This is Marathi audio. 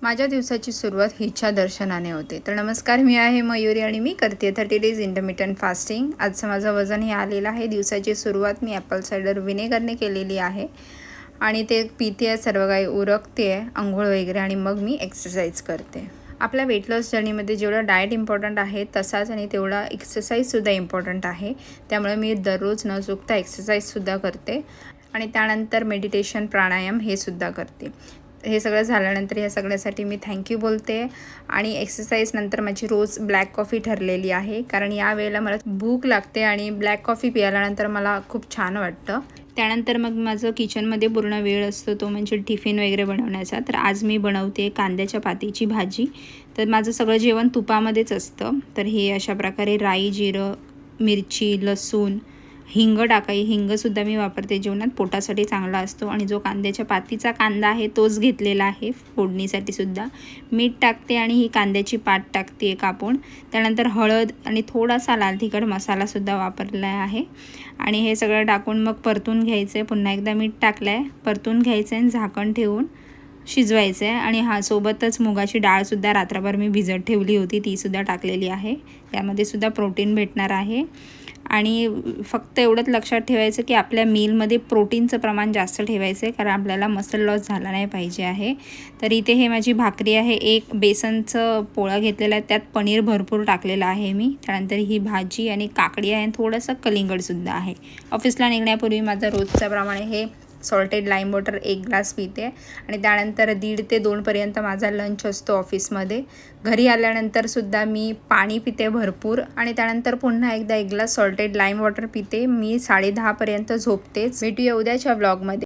माझ्या दिवसाची सुरुवात हिच्या दर्शनाने होते. तर नमस्कार, मी आहे मयुरी आणि मी करते 30 डेज इंटरमिटंट फास्टिंग. आजचं माझं वजन हे आलेलं आहे. दिवसाची सुरुवात मी ॲपल सायडर व्हिनेगरने केलेली आहे आणि ते पिते आहे, सर्व काही उरकते आहे, अंघोळ वगैरे, आणि मग मी एक्सरसाइज करते. आपल्या वेट लॉस जर्नीमध्ये जेवढं डाएट इम्पॉर्टंट आहे तसाच आणि तेवढा एक्सरसाइजसुद्धा इम्पॉर्टंट आहे. त्यामुळे मी दररोज न चुकता एक्सरसाइजसुद्धा करते आणि त्यानंतर मेडिटेशन, प्राणायाम हे सुद्धा करते. हे सगळं झाल्यानंतर ह्या सगळ्यासाठी मी थँक्यू बोलते. आणि एक्सरसाइजनंतर माझी रोज ब्लॅक कॉफी ठरलेली आहे, कारण या वेळेला मला भूक लागते आणि ब्लॅक कॉफी प्यायल्यानंतर मला खूप छान वाटतं. त्यानंतर मग माझं किचनमध्ये पूर्ण वेळ असतो तो म्हणजे टिफिन वगैरे बनवण्याचा. तर आज मी बनवते कांद्याच्या पातीची भाजी. तर माझं सगळं जेवण तुपामध्येच असतं. तर हे अशा प्रकारे राई, जिरं, मिरची, लसूण, हिंग हिंगसुद्धा मी वापरते जेवणात, पोटासाठी चांगला असतो. आणि जो कांद्याच्या पातीचा कांदा आहे तोच घेतलेला आहे फोडणीसाठी सुद्धा. मीठ टाकते आणि ही कांद्याची पात टाकते कापून. त्यानंतर हळद आणि थोडासा लाल तिखट मसालासुद्धा वापरला आहे आणि हे सगळं टाकून मग परतून घ्यायचं आहे. पुन्हा एकदा मीठ टाकलं आहे, परतून घ्यायचं आहे, झाकण ठेवून शिजवायचं आहे. आणि सोबतच मुगाची डाळसुद्धा रात्रभर मी भिजत ठेवली होती, तीसुद्धा टाकलेली आहे. यामध्ये सुद्धा प्रोटीन भेटणार आहे. आणि फक्त एवढंच लक्षात ठेवायचं की आपल्या मीलमध्ये प्रोटीनचं प्रमाण जास्त ठेवायचं आहे, कारण आपल्याला मसल लॉस झाला नाही पाहिजे आहे. तर इथे हे माझी भाकरी आहे. एक बेसनचं पोळा घेतलेला आहे, त्यात पनीर भरपूर टाकलेलं आहे मी. त्यानंतर ही भाजी आणि काकडी आहे आणि थोडंसं कलिंगडसुद्धा आहे. ऑफिसला निघण्यापूर्वी माझं रोजच्या प्रमाणे हे सॉल्टेड लाईम वॉटर 1 ग्लास पिते आणि त्यानंतर 1:30 ते 2 माझा लंच असतो ऑफिसमध्ये. घरी आल्यानंतरसुद्धा मी पाणी पिते भरपूर आणि त्यानंतर पुन्हा एकदा 1 ग्लास सॉल्टेड लाईम वॉटर पिते. मी 10:30 झोपतेच. भेटूया उद्याच्या व्लॉगमध्ये.